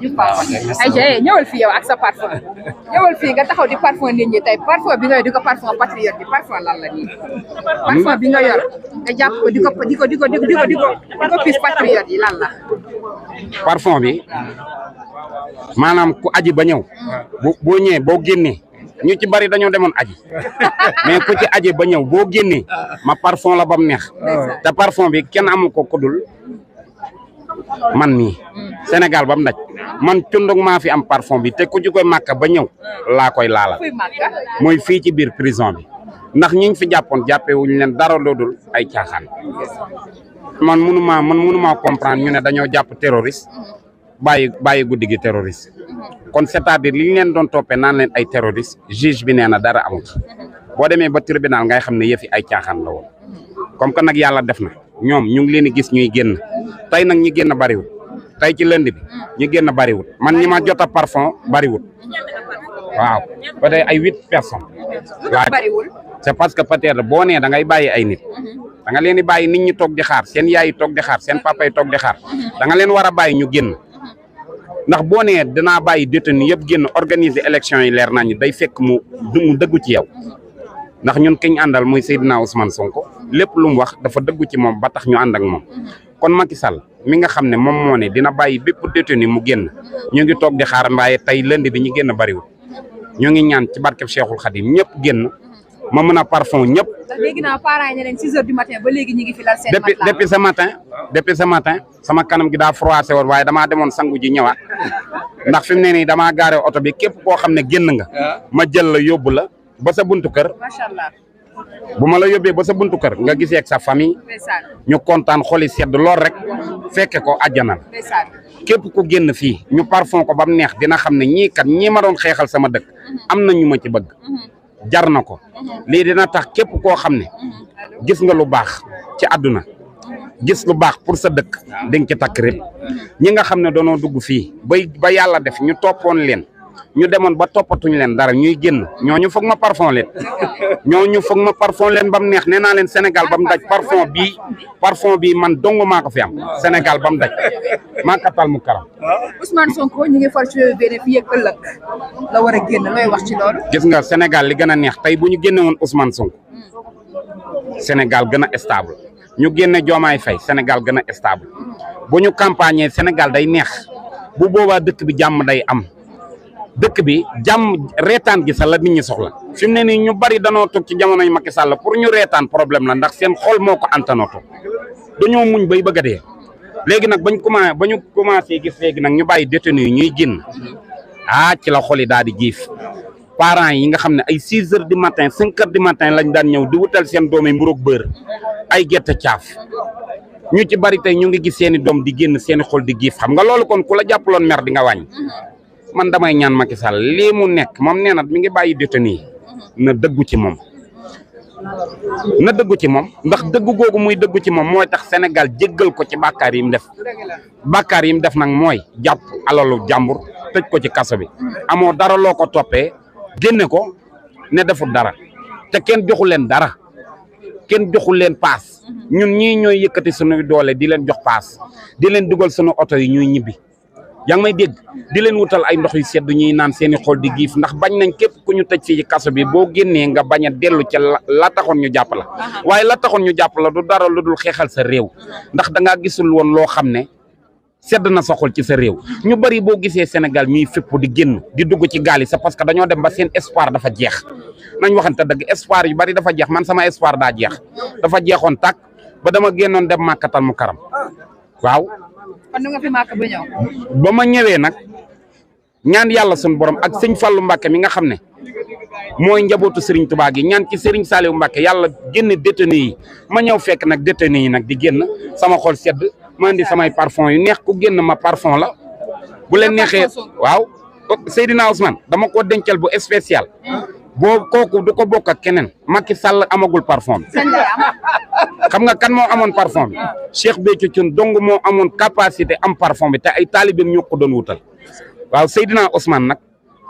jaajëf papa ay ñëwal fii yow ak sa parfum ñëwal fii nga taxaw di parfum nit ñi tey parfum bi nga yor di ko parfum patriote bi parfum lan la nii parfum bi nga yor nga jàpp ko di ko pis patriote yi lan la parfum bi maanaam ku aji ba ñëw boo ñëwee boo génnee ñu ci bari dañoo demoon aji mais ku ci aji ba ñëw boo génnee ma parfum la bam neex te parfum bi kenn amu ko kudul man mii Sénégal bam daj man cundug maa fi am parfum bi te ku ci koy màkka ba ñëw laa koy laalal mooy fii ci biir prison bi ndax ñiñ fi jàppoon jàppee wuñu leen dara loodul ay caaxaan man mënuma comprendre ñu ne dañoo jàpp terroriste bàyyi guddi gi terroriste kon c'est-à-dire li ñu leen doon toppee naan leen ay terroriste juge bi nee na dara amul boo demee ba tribunal ngay xam ne yëfi ay caaxaan la woon comme que nag yàlla def na ñoom ñu ngi leen di gis ñuy génn tey nag ñi génn bariwul tey ci lënd bi ñi génn bariwul man ñi ma jot a parfum bariwul waaw ba tey ay 8 personnes waaw c'est parce que peut-être boo nee da ngay bàyyi ay nit da nga leen di bàyyi nit ñi toog di xaar seen yaay yi toog di xaar seen papa yi toog di xaar da nga leen war a bàyyi ñu génn ndax boo nee dinaa bàyyi détenu yëpp génn organiser élection yi leer nañu day fekk mu dëggu ci yow ndax ñun ki ñu àndal muy Seydina Ousmane Sonko lépp lu mu wax dafa dëggu ci moom ba tax ñu ànd ak moom kon Macky Sall mi nga xam ne moom moo ne dina bàyyi bépp détenu mu génn ñu ngi toog di xaar mbaaye tey lënd bi ñu génn bariwul ñu ngi ñaan ci barkeb Cheikhul Khadim ñëpp génn ma mën a parfum ñëpp. ndax léegi naa parents yi ne leen 6 heures du matin ba léegi ñu ngi fi lal seen matelas depuis ce matin sama kanam gi daa froissé woon waaye damaa demoon sangu ji ñëwaat ndax fi mu ne nii damaa gaare oto bi képp koo xam ne génn nga ma jël la yóbbu la ba sa buntu kër. macha allah. bu ma la yóbbee ba sa buntu kër nga gisee ak sa famille ñu kontaan xoli sedd lool rek fekke ko àjjana la képp ku génn fii ñu parfum ko ba mu neex dina xam ne ñii ma doon xeexal sama dëkk am na ñu ma ci bëgg jar na ko lii dina tax képp koo xam ne gis nga lu baax ci àdduna gis lu baax pour sa dëkk di nga ci takk rek ñi nga xam ne doonoo dugg fii ba yàlla def ñu toppoon leen ñu demoon ba toppatuñ leen dara ñuy génn ñooñu foog ma parfum leen ba mu neex nee naa leen Sénégal ba mu daj parfum bii man dong maa ko fi am Sénégal ba mu daj maa katal mu karam. Ousmane Sonko ñu ngi far ci benn fii ak ëllëg la war a génn looy wax ci loolu. gis nga Sénégal li gën a neex tey bu ñu génne woon Ousmane Sonko Sénégal gën a stable ñu génne Diomaye Faye Sénégal gën a stable bu ñu campagne Sénégal day neex bu boobaa dëkk bi jàmm day am. dëkk bi jàmm reetaan gi sax la nit ñi soxla fi mu ne nii ñu bari danoo toog ci jamonoy Macky Sall pour ñu reetaan problème la ndax seen xol moo ko antanooto dañoo muñ bay bëgg a dee léegi nag ba ñu commencé gis léegi nag ñu bàyyi détenu yi ñuy génn ci la xol yi daal di jiif parents yi nga xam ne ay 6 heures du matin 5 heures du matin lañ daan ñëw di wutal seen doom yi mburoog bër ay gerte caaf ñu ci bari tey ñu ngi gis seeni doom di génn seeni xol di giif xam nga loolu kon ku la jàppaloon mer di nga wàññi man damay ñaan Macky Sall lii mu nekk moom nee na mi ngi bàyyi détenu yi na dëggu ci moom ndax dëggu googu muy dëggu ci moom mooy tax Sénégal jéggal ko ci bàkkaar yi mu def nag mooy jàpp alalu jàmbur tëj ko ci kaso bi amoo dara loo ko toppee génne ko ne deful dara te kenn joxu leen dara kenn joxu leen paas ñun ñii ñooy yëkkati suñuy doole di leen jox paas di leen dugal suñu oto yi ñuy ñibbi yaa ngi may dégg di leen wutal ay ndox yu sedd ñuy naan seeni xol di giif ndax bañ nañ képp ku ñu tëj fii ci kaso bi boo génnee nga bañ a dellu ca la taxoon ñu jàpp la waaye la taxoon ñu jàpp la du dara lu dul xeexal sa réew ndax da ngaa gisul woon loo xam ne sedd na sa xol ci sa réew ñu bari boo gisee Sénégal ñuy fépp di génn di dugg ci gaal yi c'est parce que dañoo dem ba seen espoir dafa jeex nañ waxante dëgg espoir yu bari dafa jeex man sama espoir daa jeex dafa jeexoon tàkk ba dama génnoon dem màkkatal mu karam waaw. kon nga fi màkk ba ñëw. ba ma ñëwee nag ñaan yàlla suñu borom ak sëñ Fallou Mbacke mi nga xam ne mooy njabootu Serigne Touba gi ñaan ci Serigne Saliou Mbacke yàlla génne détenu yi ma ñëw fekk nag détenu yi nag di génn sama xol sedd ma indi samay parfum yu neex ku génn ma parfum la bu leen neexee waaw Seydina Ousmane dama ko dencal bu spécial boo kooku du ko bokk ak keneen Macky Sall amagul parfum bi xam nga kan moo amoon parfum bi Cheikh Béthio Thioune dong moo amoon capacité am parfum bi te ay taalibeem ñoo ko doon wutal waaw Seydina Ousmane nag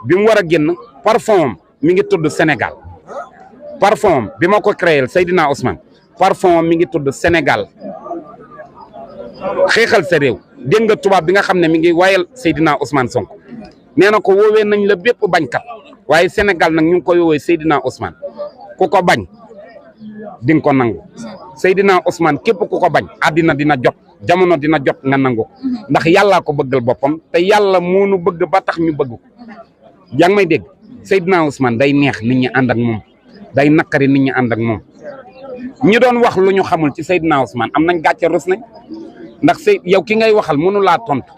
bi mu war a génn parfum mi ngi tudd Sénégal parfum bi ma ko créé Seydina Ousmane parfum mi ngi tudd Sénégal xeexal sa réew dégg nga tubaab bi nga xam ne mi ngi wayal Seydina Ousmane Sonko nee na ko woowee nañ la bépp bañkat waaye Sénégal nag ñu ngi koy woowee Seydina Ousmane ku ko bañ di nga ko nangu Seydina Ousmane képp ku ko bañ àddina dina jot jamono dina jot nga nangu ndax yàllaa ko bëggal boppam te yàlla moo nu bëgg ba tax ñu bëgg ko yaa ngi may dégg Seydina Ousmane day neex nit ñi ànd ak moom day nakari nit ñi ànd ak moom ñi doon wax lu ñu xamul ci Seydina Ousmane am nañ gàcce rus nañ ndax yow ki ngay waxal mënu laa tontu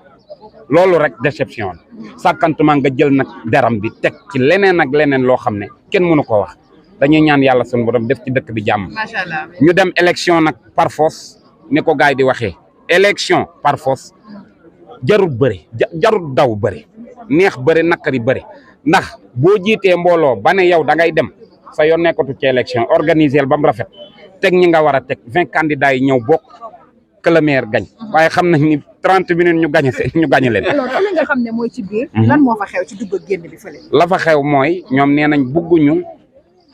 loolu rek déception la sàkkantuma nga jël nag deram bi teg ci leneen ak leneen loo xam ne kenn mënu ko wax dañuy ñaan yàlla sunu borom def ci dëkk bi jàmm. macha allah ñu dem élection nag par force ni ko gaay di waxee élection par force jarut bëri jarut daw bëri neex bëri nakari bëri ndax boo jiitee mbooloo ba ne yow da ngay dem sa yoon nekkatu ci élection organiser ba mu rafet teg ñi nga war a teg 20 candidats yi ñëw bokk que le maire gañ waaye xam nañ ni 30 minutes ñu gañe leen. alors fële nga xam ne mooy ci biir. lan moo fa xew ci dugg ak génn bi fële. la fa xew mooy ñoom nee nañ bugguñu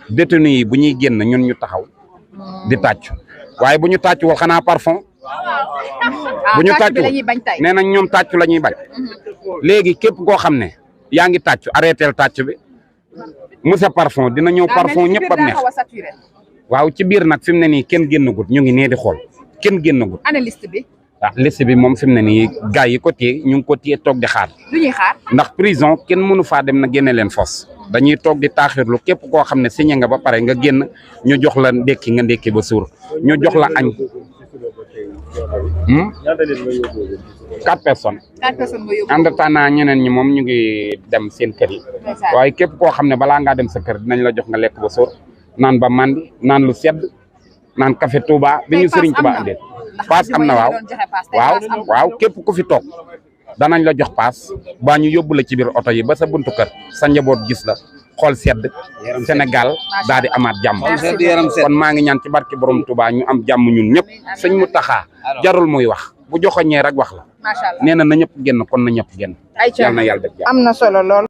détenu yi bu ñuy génn ñun ñu taxaw di tàccu waaye bu ñu tàccuwul xanaa parfum bu ñu tàccu nee nañ ñoom tàccu la ñuy bañ léegi képp koo xam ne yaa ngi tàccu arrêtel tàccu bi monsieur parfum dina ñëw parfum ñëpp am neex waaw ci biir nag fi mu ne nii kenn génnagut ñu ngi nee di xool kenn génnagut. ana liste bi. ah liste bi moom fi mu ne nii gars yi ko téye ñu ngi ko téye toog di xaar. lu ñuy xaar. ndax prison kenn mënu faa dem na génne leen fosse dañuy toog di taaxirlu képp koo xam ne signé nga ba pare nga génn ñu jox la ndékki nga ndékki ba suur ñu jox la añ. 4 personnes. 4 personnes nga yóbbu. àndataa ñeneen ñi moom ñu ngi dem seen kër yi. waaye képp koo xam ne balaa ngaa dem sa kër dinañ la jox nga lekk ba suur naan ba mandi naan lu sedd naan café Touba bi ñu Serigne Touba andee. paas am na waaw képp ku fi toog danañ la jox paas baa ñu yóbbu la ci biir oto yi ba sa buntu kër sa njaboot gis la xool sedd Sénégal daal di amaat jàmm kon maa ngi ñaan ci barki borom Touba ñu am jàmm ñun ñëpp sëñ mu taxaa jarul muy wax bu joxoñee rek wax la nee na ñëpp génn kon na ñëpp génn yàlla na yàlla def jàmm. am na solo lool.